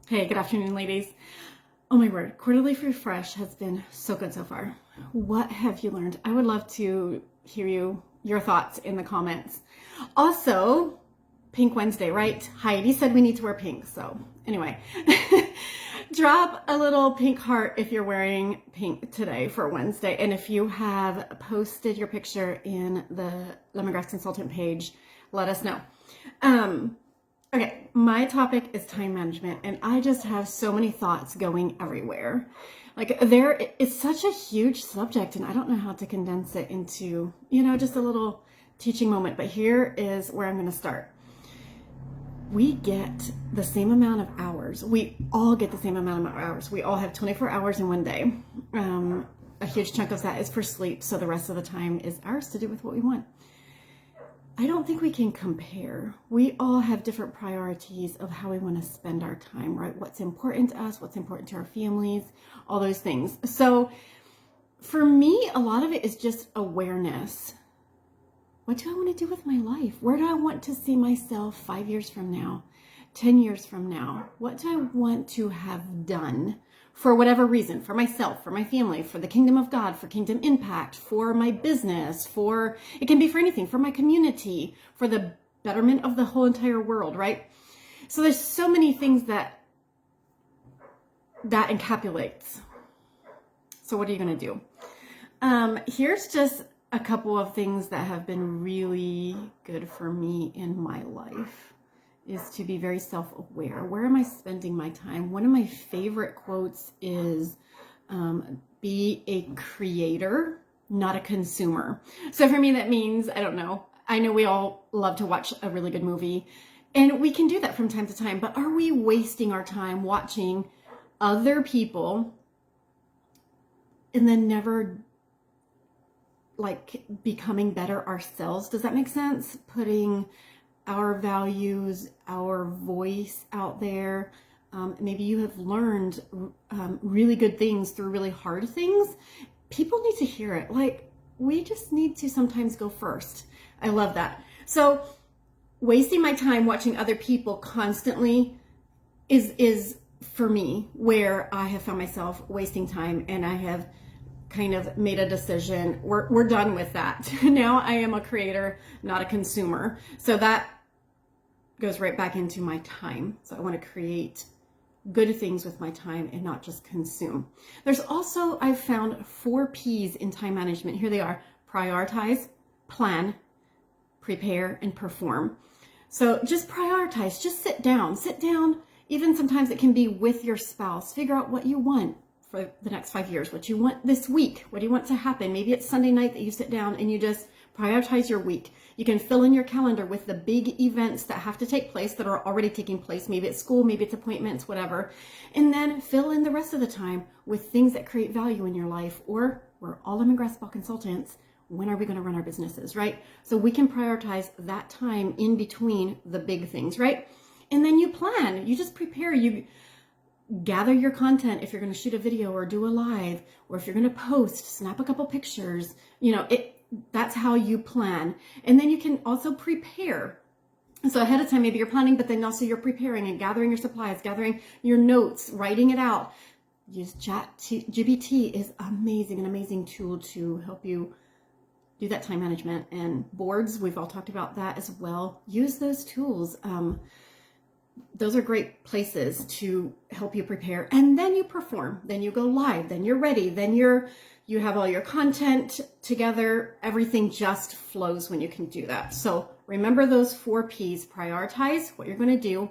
Hey, good afternoon, ladies. Oh my word, quarterly refresh has been so good so far. What have you learned? I would love to hear your thoughts in the comments. Also, Pink Wednesday, right? Heidi said we need to wear pink. So anyway, drop a little pink heart if you're wearing pink today for Wednesday. And if you have posted your picture in the Lemongrass Consultant page, let us know. Okay, my topic is time management, and I just have so many thoughts going everywhere. It's such a huge subject, and I don't know how to condense it into, just a little teaching moment, but here is where I'm going to start. We get the same amount of hours. We all get the same amount of hours. We all have 24 hours in one day. A huge chunk of that is for sleep, so the rest of the time is ours to do with what we want. I don't think we can compare. We all have different priorities of how we want to spend our time, right? What's important to us, what's important to our families, all those things. So for me, a lot of it is just awareness. What do I want to do with my life? Where do I want to see myself 5 years from now, 10 years from now? What do I want to have done for whatever reason, for myself, for my family, for the kingdom of God, for kingdom impact, for my business, it can be for anything, for my community, for the betterment of the whole entire world, right? So there's so many things that encapsulates. So what are you going to do? Here's just a couple of things that have been really good for me in my life. Is to be very self-aware. Where am I spending my time? One of my favorite quotes is, be a creator, not a consumer. So for me, that means, I don't know. I know we all love to watch a really good movie, and we can do that from time to time, but are we wasting our time watching other people and then never becoming better ourselves? Does that make sense? Putting our values, our voice out there. Maybe you have learned really good things through really hard things. People need to hear it. We just need to sometimes go first. I love that. So wasting my time watching other people constantly is for me where I have found myself wasting time, and I have kind of made a decision. We're done with that. Now I am a creator, not a consumer. So that goes right back into my time. So I want to create good things with my time and not just consume. There's also, I've found 4 P's in time management. Here they are: prioritize, plan, prepare, and perform. So just prioritize, just sit down. Even sometimes it can be with your spouse. Figure out what you want for the next 5 years, what you want this week, what do you want to happen? Maybe it's Sunday night that you sit down and you just prioritize your week. You can fill in your calendar with the big events that have to take place, that are already taking place. Maybe it's school, maybe it's appointments, whatever. And then fill in the rest of the time with things that create value in your life. Or we're all lemongrass spa consultants. When are we going to run our businesses, right? So we can prioritize that time in between the big things, right? And then you plan. You just prepare. You gather your content. If you're going to shoot a video or do a live, or if you're going to post, snap a couple pictures, that's how you plan. And then you can also prepare. So ahead of time, maybe you're planning, but then also you're preparing and gathering your supplies, gathering your notes, writing it out. Use ChatGPT is amazing, an amazing tool to help you do that time management. And boards, we've all talked about that as well. Use those tools. Those are great places to help you prepare. And then you perform, then you go live, then you're ready, then you have all your content together. Everything just flows when you can do that. So remember those 4 P's: prioritize what you're going to do,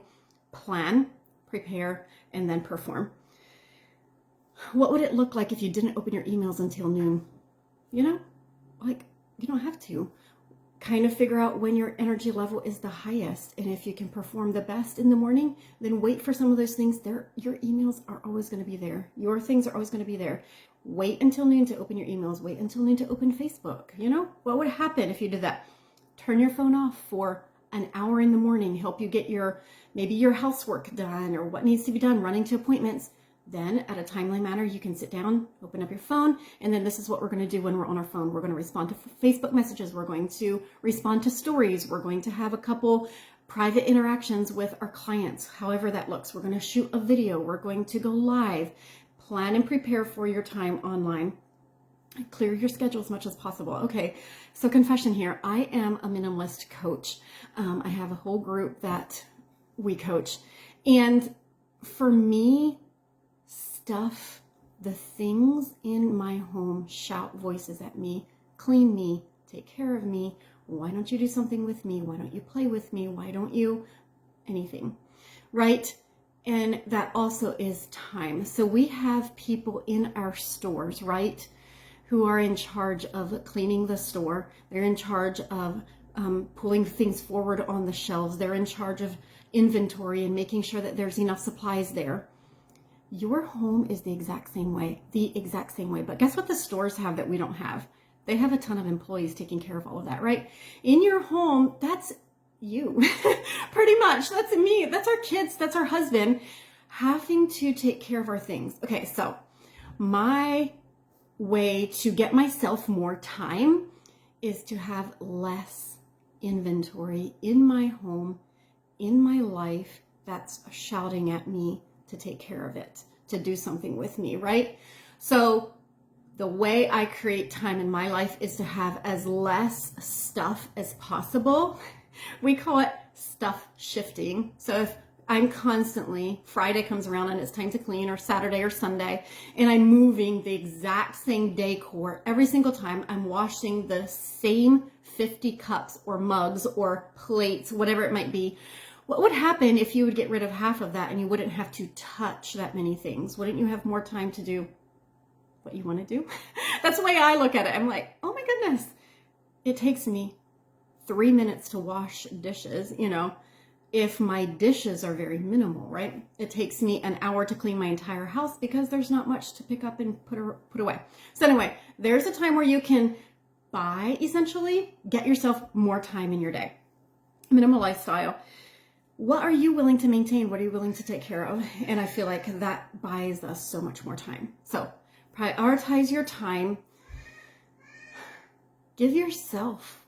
plan, prepare, and then perform. What would it look like if you didn't open your emails until noon? You don't have to. Kind of figure out when your energy level is the highest. And if you can perform the best in the morning, then wait for some of those things. Your emails are always going to be there. Your things are always going to be there. Wait until noon to open your emails. Wait until noon to open Facebook. What would happen if you did that? Turn your phone off for an hour in the morning. Help you get maybe your housework done, or what needs to be done, running to appointments. Then at a timely manner, you can sit down, open up your phone, and then this is what we're going to do when we're on our phone. We're going to respond to Facebook messages. We're going to respond to stories. We're going to have a couple private interactions with our clients, however that looks. We're going to shoot a video. We're going to go live. Plan and prepare for your time online. Clear your schedule as much as possible. Okay, so confession here. I am a minimalist coach. I have a whole group that we coach. And for me, the things in my home shout voices at me, clean me, take care of me. Why don't you do something with me? Why don't you play with me? Why don't you anything, right? And that also is time. So we have people in our stores, right, who are in charge of cleaning the store. They're in charge of pulling things forward on the shelves. They're in charge of inventory and making sure that there's enough supplies there. Your home is the exact same way. But guess what the stores have that we don't have? They have a ton of employees taking care of all of that, right? In your home, that's you. Pretty much. That's me. That's our kids. That's our husband having to take care of our things. Okay, so my way to get myself more time is to have less inventory in my home, in my life, that's shouting at me to take care of it, to do something with me, right? So the way I create time in my life is to have as less stuff as possible. We call it stuff shifting. So if I'm constantly, Friday comes around and it's time to clean, or Saturday or Sunday, and I'm moving the exact same decor every single time, I'm washing the same 50 cups or mugs or plates, whatever it might be. What would happen if you would get rid of half of that and you wouldn't have to touch that many things? Wouldn't you have more time to do what you want to do? That's the way I look at it. I'm like, oh my goodness, it takes me 3 minutes to wash dishes, if my dishes are very minimal, right? It takes me an hour to clean my entire house because there's not much to pick up and put away. So anyway, there's a time where you can essentially get yourself more time in your day. Minimal lifestyle. What are you willing to maintain? What are you willing to take care of? And I feel like that buys us so much more time. So prioritize your time. Give yourself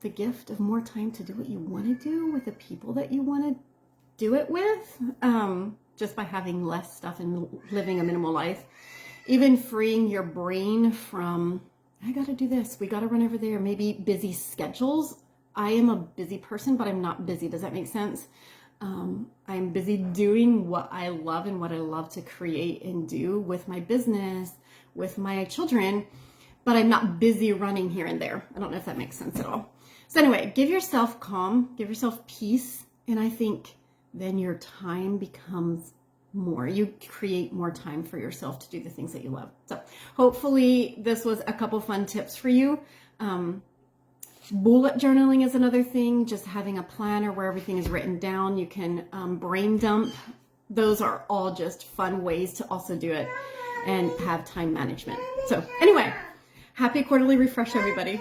the gift of more time to do what you want to do with the people that you want to do it with, just by having less stuff and living a minimal life. Even freeing your brain from, I got to do this, we got to run over there, maybe busy schedules. I am a busy person, but I'm not busy. Does that make sense? I'm busy doing what I love and what I love to create and do with my business, with my children, but I'm not busy running here and there. I don't know if that makes sense at all. So anyway, give yourself calm, give yourself peace, and I think then your time becomes more. You create more time for yourself to do the things that you love. So hopefully this was a couple fun tips for you. Bullet journaling is another thing, just having a planner where everything is written down. You can brain dump. Those are all just fun ways to also do it and have time management. So anyway, happy quarterly refresh, everybody.